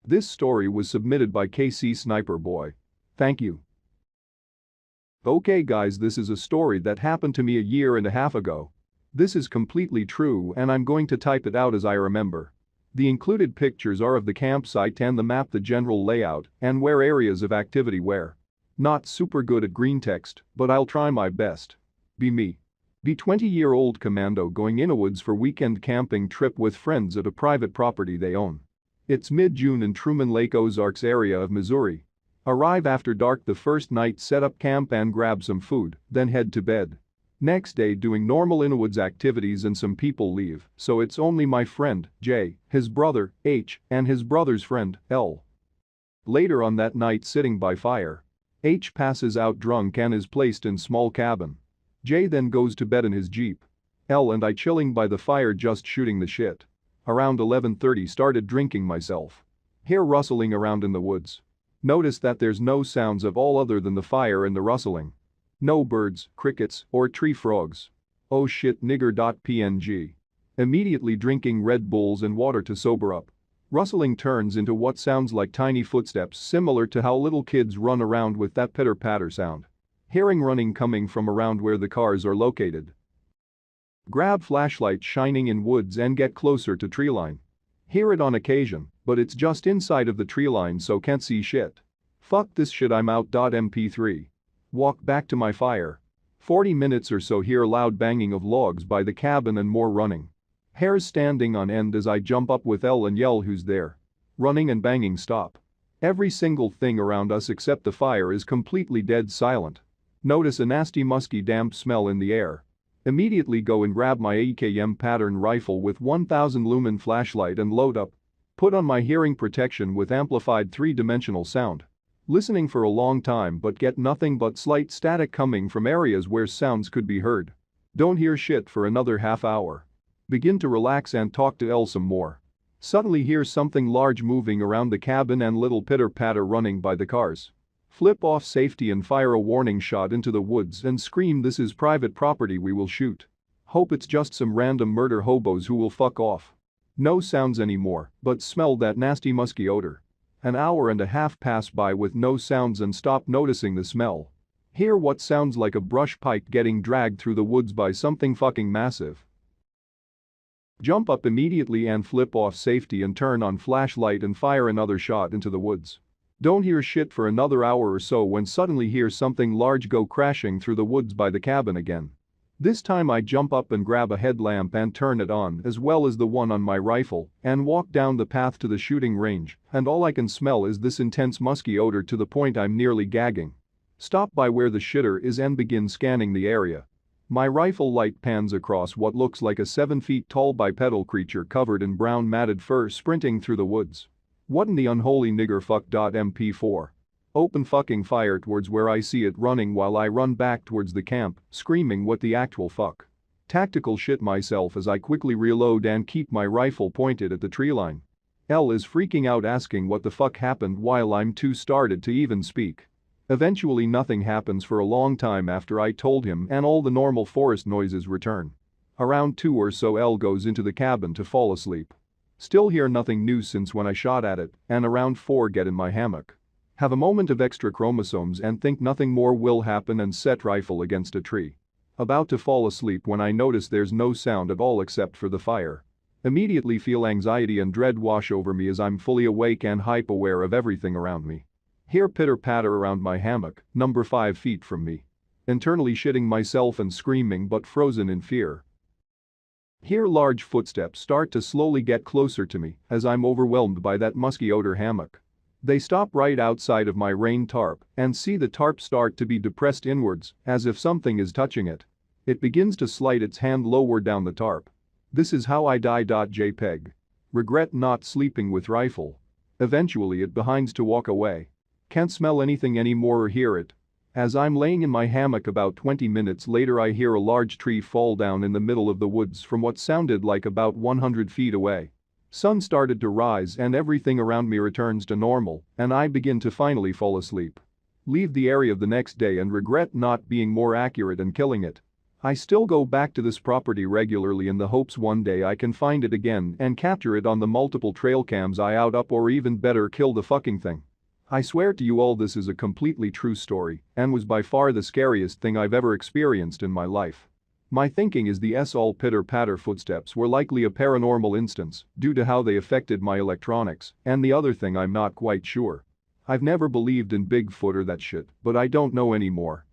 This story was submitted by KC Sniper Boy. Thank you. Okay guys, this is a story that happened to me a year and a half ago. This is completely true and I'm going to type it out as I remember. The included pictures are of the campsite and the map, the general layout and where areas of activity were. Not super good at Greentext, but I'll try my best. Be me. Be 20-year-old commando going in a woods for weekend camping trip with friends at a private property they own. It's mid-June in Truman Lake, Ozarks area of Missouri. Arrive after dark the first night, set up camp and grab some food, then head to bed. Next day doing normal in-woods activities and some people leave, so it's only my friend, J, his brother, H, and his brother's friend, L. Later on that night sitting by fire. H passes out drunk and is placed in small cabin. J then goes to bed in his Jeep. L and I chilling by the fire just shooting the shit. Around 11:30 started drinking myself. Hear rustling around in the woods. Notice that there's no sounds of all other than the fire and the rustling. No birds, crickets, or tree frogs. Oh shit nigger.png. Immediately drinking Red Bulls and water to sober up. Rustling turns into what sounds like tiny footsteps similar to how little kids run around with that pitter-patter sound. Hearing running coming from around where the cars are located. Grab flashlight shining in woods and get closer to treeline. Hear it on occasion, but it's just inside of the treeline so can't see shit. Fuck this shit, I'm out. MP3. Walk back to my fire. 40 minutes or so, hear loud banging of logs by the cabin and more running. Hairs standing on end as I jump up with L and yell who's there. Running and banging stop. Every single thing around us except the fire is completely dead silent. Notice a nasty musky damp smell in the air. Immediately go and grab my AKM pattern rifle with 1000 lumen flashlight and load up. Put on my hearing protection with amplified 3-dimensional sound. Listening for a long time but get nothing but slight static coming from areas where sounds could be heard. Don't hear shit for another half hour. Begin to relax and talk to L some more. Suddenly hear something large moving around the cabin and little pitter-patter running by the cars. Flip off safety and fire a warning shot into the woods and scream, this is private property, we will shoot. Hope it's just some random murder hobos who will fuck off. No sounds anymore, but smell that nasty musky odor. An hour and a half pass by with no sounds and stop noticing the smell. Hear what sounds like a brush pike getting dragged through the woods by something fucking massive. Jump up immediately and flip off safety and turn on flashlight and fire another shot into the woods. Don't hear shit for another hour or so when suddenly hear something large go crashing through the woods by the cabin again. This time I jump up and grab a headlamp and turn it on as well as the one on my rifle and walk down the path to the shooting range, and all I can smell is this intense musky odor to the point I'm nearly gagging. Stop by where the shitter is and begin scanning the area. My rifle light pans across what looks like a 7 feet tall bipedal creature covered in brown matted fur sprinting through the woods. What in the unholy nigger fuck. MP4. Open fucking fire towards where I see it running while I run back towards the camp, screaming what the actual fuck. Tactical shit myself as I quickly reload and keep my rifle pointed at the treeline. L is freaking out asking what the fuck happened while I'm too startled to even speak. Eventually nothing happens for a long time after I told him and all the normal forest noises return. Around 2 or so L goes into the cabin to fall asleep. Still hear nothing new since when I shot at it, and around 4 get in my hammock. Have a moment of extra chromosomes and think nothing more will happen and set rifle against a tree. About to fall asleep when I notice there's no sound at all except for the fire. Immediately feel anxiety and dread wash over me as I'm fully awake and hype-aware of everything around me. Hear pitter-patter around my hammock, number 5 feet from me. Internally shitting myself and screaming but frozen in fear. Hear large footsteps start to slowly get closer to me as I'm overwhelmed by that musky odor hammock. They stop right outside of my rain tarp and see the tarp start to be depressed inwards as if something is touching it. It begins to slide its hand lower down the tarp. This is how I die. JPEG. Regret not sleeping with rifle. Eventually it begins to walk away. Can't smell anything anymore or hear it. As I'm laying in my hammock about 20 minutes later I hear a large tree fall down in the middle of the woods from what sounded like about 100 feet away. Sun started to rise and everything around me returns to normal and I begin to finally fall asleep. Leave the area the next day and regret not being more accurate and killing it. I still go back to this property regularly in the hopes one day I can find it again and capture it on the multiple trail cams I out up, or even better, kill the fucking thing. I swear to you all, this is a completely true story and was by far the scariest thing I've ever experienced in my life. My thinking is the all pitter-patter footsteps were likely a paranormal instance due to how they affected my electronics, and the other thing I'm not quite sure. I've never believed in Bigfoot or that shit, but I don't know anymore.